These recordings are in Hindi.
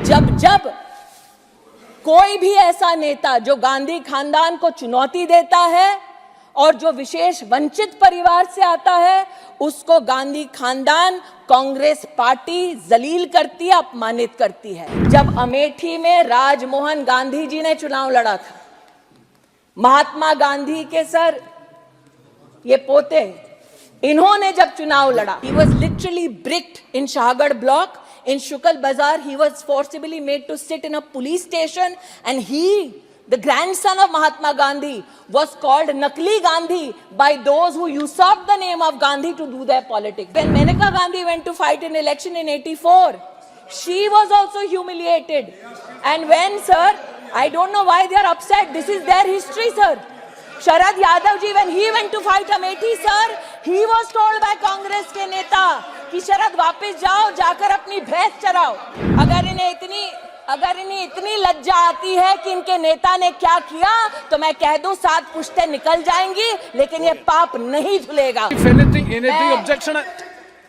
जब जब कोई भी ऐसा नेता जो गांधी खानदान को चुनौती देता है और जो विशेष वंचित परिवार से आता है, उसको गांधी खानदान, कांग्रेस पार्टी जलील करती है, अपमानित करती है। जब अमेठी में राजमोहन गांधी जी ने चुनाव लड़ा था, महात्मा गांधी के सर ये पोते, इन्होंने जब चुनाव लड़ा, he was literally bricked in Shahagarh block. In Shukal Bazaar, he was forcibly made to sit in a police station, and he, the grandson of Mahatma Gandhi, was called Nakli Gandhi by those who usurped the name of Gandhi to do their politics. When Maneka Gandhi went to fight an election in '84, she was also humiliated. And when, sir, I don't know why they are upset. This is their history, sir. Sharad Yadav ji, when he went to fight Amethi, sir, he was told by Congress के नेता कि शरद वापस जाओ, जाकर अपनी भैंस चराओ। अगर इन्हें इतनी लज्जा आती है कि इनके नेता ने क्या किया, तो मैं कह दूं 7 पुश्तें निकल जाएंगी, लेकिन ये पाप नहीं धुलेगा।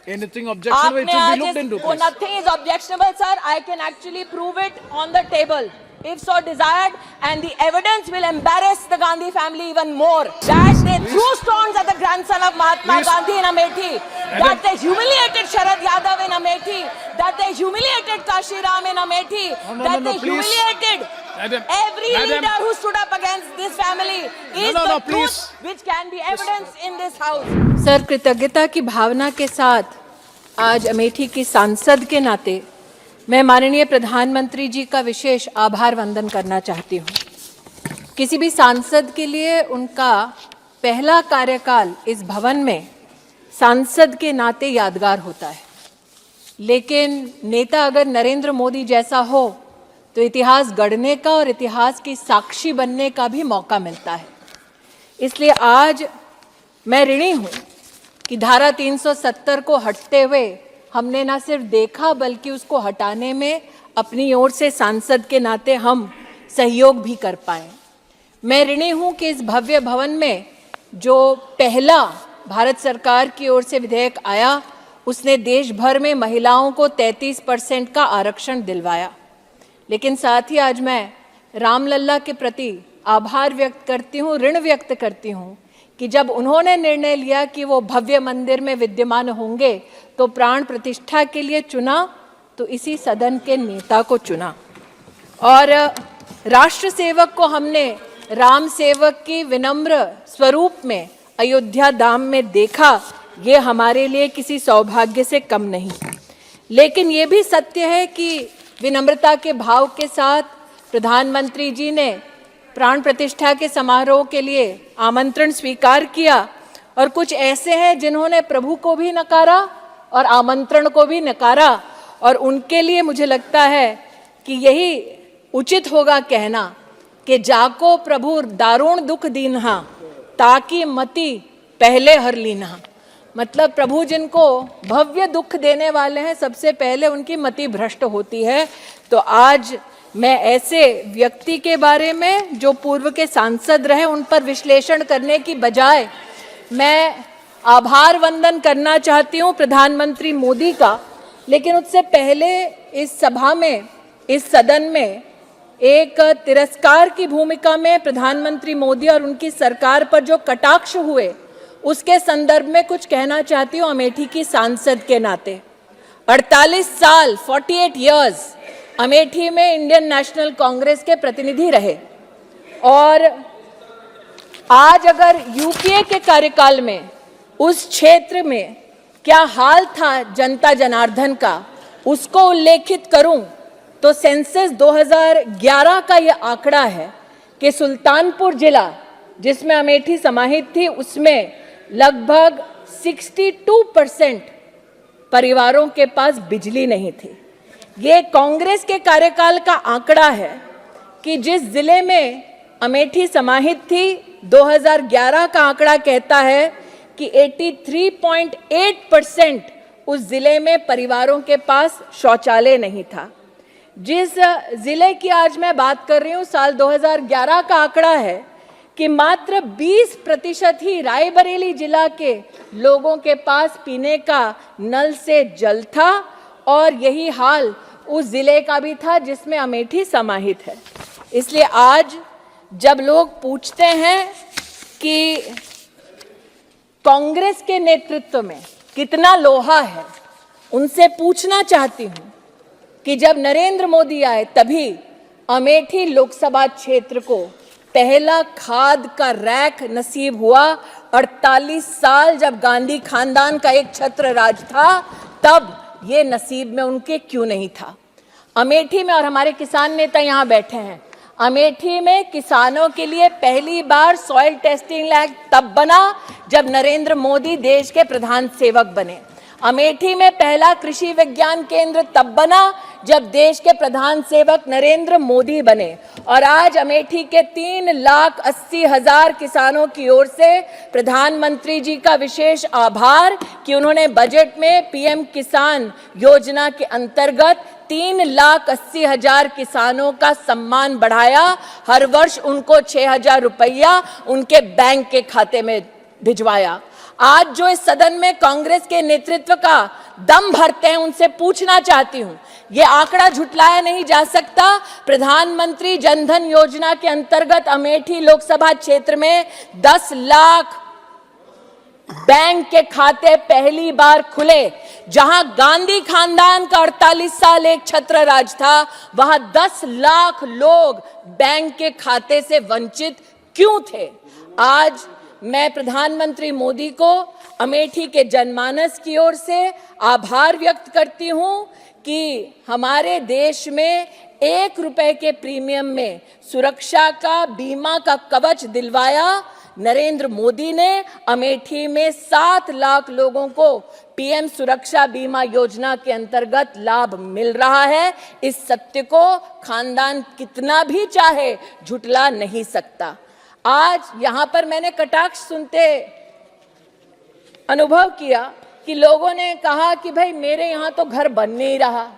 Anything objectionable, it will be looked into. Nothing is objectionable, sir. I can actually prove it on the table, if so desired, and the evidence will embarrass the Gandhi family even more. That they threw stones at the grandson of Mahatma Gandhi in Amethi, that they humiliated Sharad Yadav in Amethi, that they humiliated Kashi Ram in Amethi, that they humiliated every leader who stood up against this family is the truth which can be evidence in this house. Sir, कृतज्ञता की भावना के साथ आज अमेठी की सांसद के नाते मैं माननीय प्रधानमंत्री जी का विशेष आभार वंदन करना चाहती हूँ। किसी भी सांसद के लिए उनका पहला कार्यकाल इस भवन में सांसद के नाते यादगार होता है, लेकिन नेता अगर नरेंद्र मोदी जैसा हो तो इतिहास गढ़ने का और इतिहास की साक्षी बनने का भी मौका मिलता है। इसलिए आज मैं ऋणी हूँ कि धारा 370 को हटते हुए हमने ना सिर्फ देखा बल्कि उसको हटाने में अपनी ओर से सांसद के नाते हम सहयोग भी कर पाए। मैं ऋणी हूँ कि इस भव्य भवन में जो पहला भारत सरकार की ओर से विधेयक आया, उसने देश भर में महिलाओं को 33% का आरक्षण दिलवाया। लेकिन साथ ही आज मैं रामलल्ला के प्रति आभार व्यक्त करती हूँ, ऋण व्यक्त करती हूँ कि जब उन्होंने निर्णय लिया कि वो भव्य मंदिर में विद्यमान होंगे तो प्राण प्रतिष्ठा के लिए चुना तो इसी सदन के नेता को चुना, और राष्ट्र सेवक को हमने राम सेवक की विनम्र स्वरूप में अयोध्या धाम में देखा। ये हमारे लिए किसी सौभाग्य से कम नहीं। लेकिन ये भी सत्य है कि विनम्रता के भाव के साथ प्रधानमंत्री जी ने प्राण प्रतिष्ठा के समारोह के लिए आमंत्रण स्वीकार किया, और कुछ ऐसे हैं जिन्होंने प्रभु को भी नकारा और आमंत्रण को भी नकारा, और उनके लिए मुझे लगता है कि यही उचित होगा कहना कि जाको प्रभु दारुण दुख दीन्हा ताकि मति पहले हर लीन्हा। मतलब प्रभु जिनको भव्य दुख देने वाले हैं, सबसे पहले उनकी मति भ्रष्ट होती है। तो आज मैं ऐसे व्यक्ति के बारे में जो पूर्व के सांसद रहे, उन पर विश्लेषण करने की बजाय मैं आभार वंदन करना चाहती हूँ प्रधानमंत्री मोदी का। लेकिन उससे पहले इस सभा में, इस सदन में एक तिरस्कार की भूमिका में प्रधानमंत्री मोदी और उनकी सरकार पर जो कटाक्ष हुए, उसके संदर्भ में कुछ कहना चाहती हूँ अमेठी की सांसद के नाते। 48 साल 48 इयर्स अमेठी में इंडियन नेशनल कांग्रेस के प्रतिनिधि रहे, और आज अगर यूपीए के कार्यकाल में उस क्षेत्र में क्या हाल था जनता जनार्दन का, उसको उल्लेखित करूं तो सेंसस 2011 का ये आंकड़ा है कि सुल्तानपुर जिला जिसमें अमेठी समाहित थी, उसमें लगभग 62% परिवारों के पास बिजली नहीं थी। ये कांग्रेस के कार्यकाल का आंकड़ा है कि जिस जिले में अमेठी समाहित थी, 2011 का आंकड़ा कहता है कि 83.8% उस जिले में परिवारों के पास शौचालय नहीं था। जिस जिले की आज मैं बात कर रही हूँ, साल 2011 का आंकड़ा है कि मात्र 20% ही रायबरेली जिला के लोगों के पास पीने का नल से जल था, और यही हाल उस जिले का भी था जिसमें अमेठी समाहित है। इसलिए आज जब लोग पूछते हैं कि कांग्रेस के नेतृत्व में कितना लोहा है, उनसे पूछना चाहती हूं कि जब नरेंद्र मोदी आए तभी अमेठी लोकसभा क्षेत्र को पहला खाद का रैक नसीब हुआ। 48 साल जब गांधी खानदान का एक छत्र राज था, तब ये नसीब में उनके क्यों नहीं था। अमेठी में, और हमारे किसान नेता यहाँ बैठे हैं, अमेठी में किसानों के लिए पहली बार सॉइल टेस्टिंग लैब तब बना जब नरेंद्र मोदी देश के प्रधान सेवक बने। अमेठी में पहला कृषि विज्ञान केंद्र तब बना जब देश के प्रधान सेवक नरेंद्र मोदी बने। और आज अमेठी के 3,80,000 किसानों की ओर से प्रधानमंत्री जी का विशेष आभार कि उन्होंने बजट में पीएम किसान योजना के अंतर्गत 3,80,000 किसानों का सम्मान बढ़ाया। हर वर्ष उनको 6,000 रुपया उनके बैंक के खाते में भिजवाया। आज जो इस सदन में कांग्रेस के नेतृत्व का दम भरते हैं, उनसे पूछना चाहती हूं, ये आंकड़ा झुटलाया नहीं जा सकता। प्रधानमंत्री जनधन योजना के अंतर्गत अमेठी लोकसभा क्षेत्र में 10 लाख बैंक के खाते पहली बार खुले। जहां गांधी खानदान का 48 साल एक छत्र राज था, वहां 10 लाख लोग बैंक के खाते से वंचित क्यों थे। आज मैं प्रधानमंत्री मोदी को अमेठी के जनमानस की ओर से आभार व्यक्त करती हूं कि हमारे देश में 1 रुपए के प्रीमियम में सुरक्षा का, बीमा का कवच दिलवाया नरेंद्र मोदी ने। अमेठी में 7 लाख लोगों को पीएम सुरक्षा बीमा योजना के अंतर्गत लाभ मिल रहा है। इस सत्य को खानदान कितना भी चाहे झुटला नहीं सकता। आज यहां पर मैंने कटाक्ष सुनते अनुभव किया कि लोगों ने कहा कि भाई मेरे यहां तो घर बन नहीं रहा।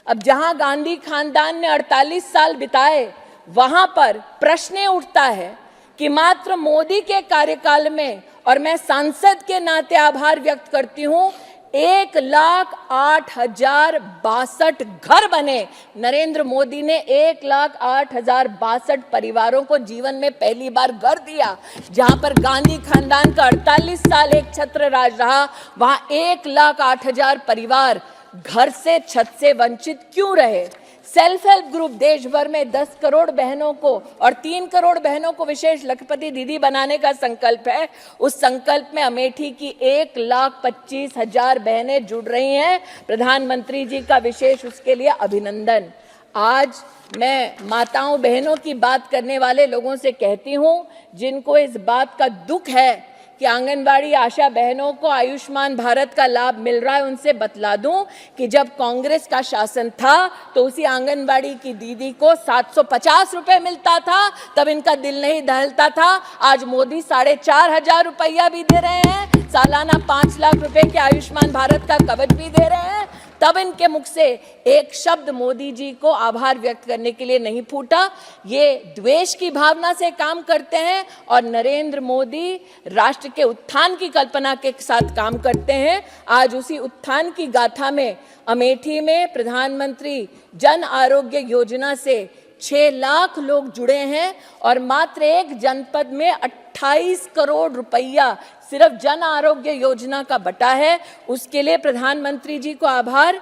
अब जहां गांधी खानदान ने 48 साल बिताए, वहां पर प्रश्न उठता है कि मात्र मोदी के कार्यकाल में, और मैं सांसद के नाते आभार व्यक्त करती हूं, 1,08,062 घर बने। नरेंद्र मोदी ने 1,08,062 परिवारों को जीवन में पहली बार घर दिया। जहां पर गांधी खानदान का 48 साल एक छत्र राज रहा, वहां 1,08,000 परिवार घर से, छत से वंचित क्यों रहे। सेल्फ हेल्प ग्रुप देश भर में 10 करोड़ बहनों को और 3 करोड़ बहनों को विशेष लखपति दीदी बनाने का संकल्प है। उस संकल्प में अमेठी की 1,25,000 बहनें जुड़ रही हैं। प्रधानमंत्री जी का विशेष उसके लिए अभिनंदन। आज मैं माताओं बहनों की बात करने वाले लोगों से कहती हूं, जिनको इस बात का दुख है कि आंगनबाड़ी आशा बहनों को आयुष्मान भारत का लाभ मिल रहा है, उनसे बतला दूं कि जब कांग्रेस का शासन था तो उसी आंगनबाड़ी की दीदी को 750 रुपए मिलता था, तब इनका दिल नहीं दहलता था। आज मोदी 4,500 रुपया भी दे रहे हैं, सालाना 5 लाख रुपए के आयुष्मान भारत का कवच भी दे रहे हैं, तब इनके मुख से एक शब्द मोदी जी को आभार व्यक्त करने के लिए नहीं फूटा। ये द्वेष की भावना से काम करते हैं और नरेंद्र मोदी राष्ट्र के उत्थान की कल्पना के साथ काम करते हैं। आज उसी उत्थान की गाथा में अमेठी में प्रधानमंत्री जन आरोग्य योजना से 6 लाख लोग जुड़े हैं और मात्र एक जनपद में 28 करोड़ रुपया सिर्फ जन आरोग्य योजना का बटा है। उसके लिए प्रधानमंत्री जी को आभार।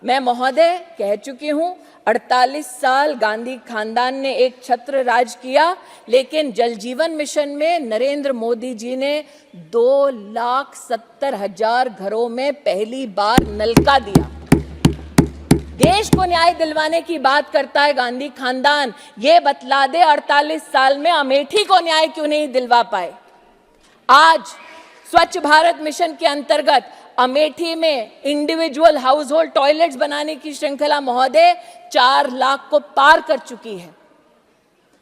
मैं महोदय कह चुकी हूँ, 48 साल गांधी खानदान ने एक छत्र राज किया, लेकिन जल जीवन मिशन में नरेंद्र मोदी जी ने 2,70,000 घरों में पहली बार नलका दिया। देश को न्याय दिलवाने की बात करता है गांधी खानदान। ये बतला दे 48 साल में अमेठी को न्याय क्यों नहीं दिलवा पाए। आज स्वच्छ भारत मिशन के अंतर्गत अमेठी में इंडिविजुअल हाउस होल्ड टॉयलेट्स बनाने की श्रृंखला महोदय 4 लाख को पार कर चुकी है।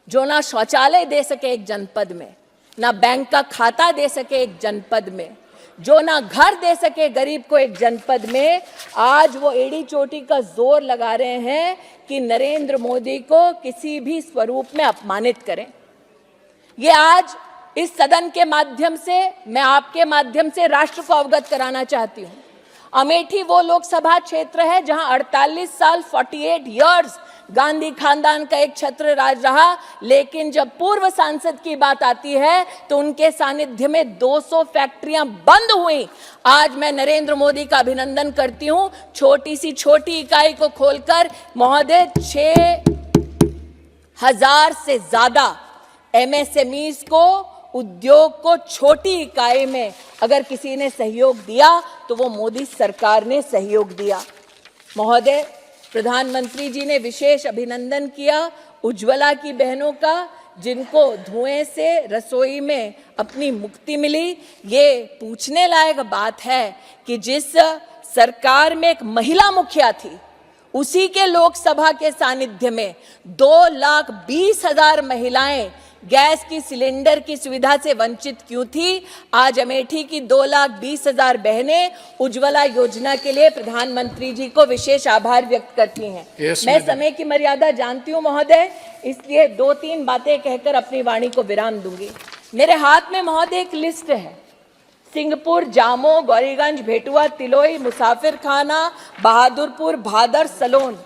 जो ना शौचालय दे सके एक जनपद में, ना बैंक का खाता दे सके एक जनपद में, जो ना घर दे सके गरीब को एक जनपद में, आज वो एड़ी चोटी का जोर लगा रहे हैं कि नरेंद्र मोदी को किसी भी स्वरूप में अपमानित करें। ये आज इस सदन के माध्यम से, मैं आपके माध्यम से राष्ट्र को अवगत कराना चाहती हूँ। अमेठी वो लोकसभा क्षेत्र है जहां 48 साल 48 इयर्स गांधी खानदान का एक छत्र राज रहा, लेकिन जब पूर्व सांसद की बात आती है तो उनके सानिध्य में 200 फैक्ट्रियां बंद हुई। आज मैं नरेंद्र मोदी का अभिनंदन करती हूं, छोटी सी छोटी इकाई को खोलकर महोदय 6,000 से ज्यादा एमएसएमईज को, उद्योग को छोटी इकाई में अगर किसी ने सहयोग दिया तो वो मोदी सरकार ने सहयोग दिया। महोदय, प्रधानमंत्री जी ने विशेष अभिनंदन किया उज्ज्वला की बहनों का, जिनको धुएं से रसोई में अपनी मुक्ति मिली। ये पूछने लायक बात है कि जिस सरकार में एक महिला मुखिया थी, उसी के लोकसभा के सानिध्य में 2,20,000 महिलाएं गैस की सिलेंडर की सुविधा से वंचित क्यों थी? आज अमेठी की 2,20,000 बहनें उज्ज्वला योजना के लिए प्रधानमंत्री जी को विशेष आभार व्यक्त करती हैं। मैं समय की मर्यादा जानती हूं महोदय, इसलिए 2-3 बातें कहकर अपनी वाणी को विराम दूंगी। मेरे हाथ में महोदय एक लिस्ट है, सिंहपुर, जामो, गौरीगंज, भेटुआ, तिलोई, मुसाफिर खाना, बहादुरपुर, भादर, सलोन।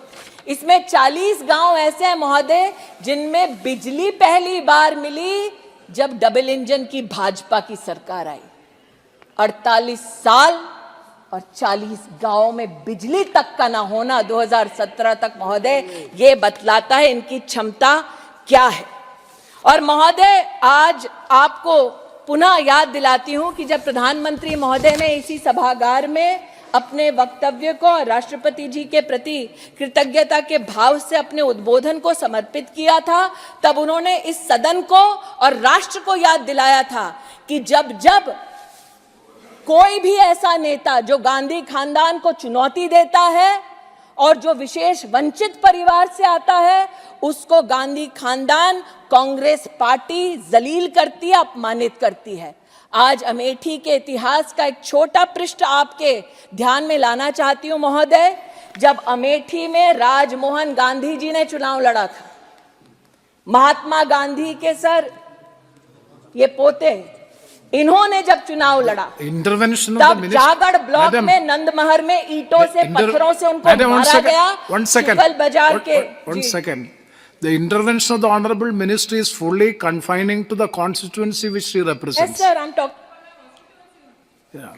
इसमें 40 गांव ऐसे हैं महोदय जिनमें बिजली पहली बार मिली जब डबल इंजन की भाजपा की सरकार आई। 48 साल और 40 गांवों में बिजली तक का ना होना 2017 तक महोदय, ये बतलाता है इनकी क्षमता क्या है। और महोदय, आज आपको पुनः याद दिलाती हूं कि जब प्रधानमंत्री महोदय ने इसी सभागार में अपने वक्तव्य को राष्ट्रपति जी के प्रति कृतज्ञता के भाव से अपने उद्बोधन को समर्पित किया था, तब उन्होंने इस सदन को और राष्ट्र को याद दिलाया था कि जब जब कोई भी ऐसा नेता जो गांधी खानदान को चुनौती देता है और जो विशेष वंचित परिवार से आता है, उसको गांधी खानदान, कांग्रेस पार्टी जलील करती है, अपमानित करती है। आज अमेठी के इतिहास का एक छोटा पृष्ठ आपके ध्यान में लाना चाहती हूं महोदय। जब अमेठी में राजमोहन गांधी जी ने चुनाव लड़ा था, महात्मा गांधी के सर ये पोते, इन्होंने जब चुनाव लड़ा, तब जागड़ ब्लॉक में नंदमहर में ईंटों से, पत्थरों से उनको मारा गया। शुक्ल बाजार के The intervention of the Honorable Ministry is fully confining to the constituency which she represents. Yes, sir, I'm talking. Yeah.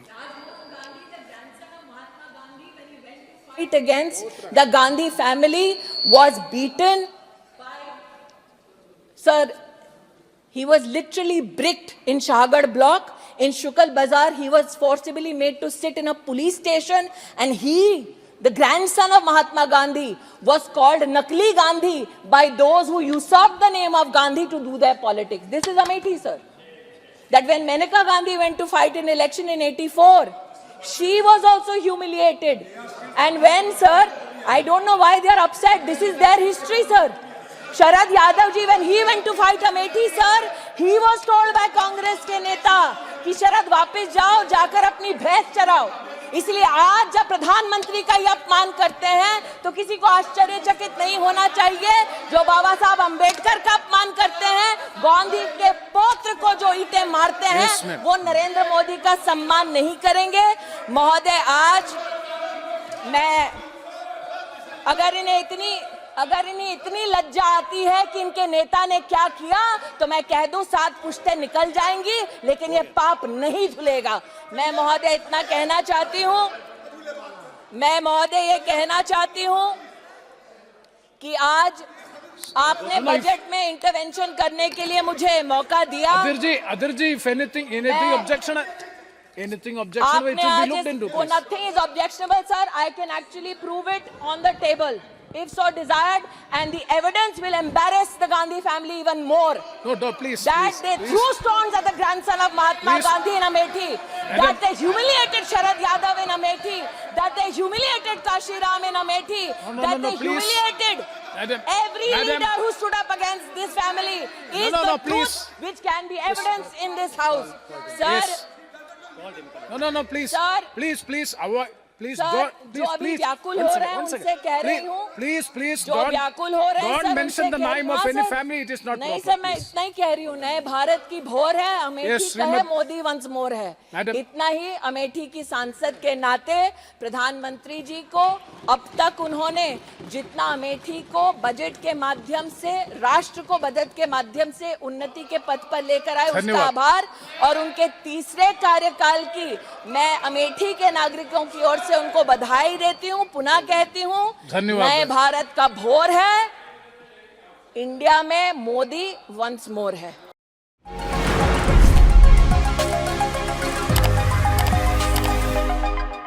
Fight against the Gandhi family was beaten. Sir, he was literally bricked in Shahagad block. In Shukal Bazar, he was forcibly made to sit in a police station, and he, the grandson of Mahatma Gandhi, was called Nakli Gandhi by those who usurped the name of Gandhi to do their politics. This is Amethi, sir. That when Maneka Gandhi went to fight in election in 84, she was also humiliated. And when, sir, I don't know why they are upset. This is their history, sir. Sharad Yadav ji, when he went to fight Amethi, sir, he was told by Congress के नेता कि शरद वापस जाओ, जाकर अपनी भैंस चराओ। इसलिए आज जब प्रधानमंत्री का ये अपमान करते हैं तो किसी को आश्चर्यचकित नहीं होना चाहिए। जो बाबा साहब अंबेडकर का अपमान करते हैं, गांधी के पौत्र को जो ईंटें मारते हैं, वो नरेंद्र मोदी का सम्मान नहीं करेंगे। महोदय, आज मैं अगर इन्हें इतनी लज्जा आती है कि इनके नेता ने क्या किया, तो मैं कह दूं 7 पुश्तें निकल जाएंगी, लेकिन ये पाप नहीं धुलेगा। मैं महोदय इतना कहना चाहती हूं, मैं महोदय ये कहना चाहती हूं कि आज आपने बजट में इंटरवेंशन करने के लिए मुझे मौका दिया। Adhir ji, if anything objection, it will be looked into. Nothing is objectionable, sir. I can actually prove it on the table, if so desired, and the evidence will embarrass the Gandhi family even more. No, please. That they threw stones at the grandson of Mahatma Gandhi in Amethi. That they humiliated Sharad Yadav in Amethi. That they humiliated Kashi Ram in Amethi. That they humiliated every leader who stood up against this family. Is the truth which can be evidence in this house, sir. No, please. Sir. Please, avoid. Please, sir, don't, जो अभी please, व्याकुल one हो second, रहे हैं one second. उनसे कह रही हूँ, Please, जो व्याकुल हो रहे हैं don't सर, mention उनसे the कह रही name हूँ, of हाँ, any sir. family. It is not नहीं proper. सर, मैं please. इतना ही कह रही हूँ, नए भारत की भोर है, अमेठी Yes, कहे श्रीमती- मोदी वंस मोर है। Madam- इतना ही अमेठी की सांसद के नाते प्रधानमंत्री जी को अब तक उन्होंने जितना अमेठी को बजट के माध्यम से, राष्ट्र को बजट के माध्यम से उन्नति के पथ पर लेकर आए, उसका धन्यवाद। आभार। और उनके तीसरे कार्यकाल की मैं अमेठी के नागरिकों की ओर से उनको बधाई देती हूँ। पुनः कहती हूँ, धन्यवाद। नए भारत का भोर है, इंडिया में मोदी वंस मोर है।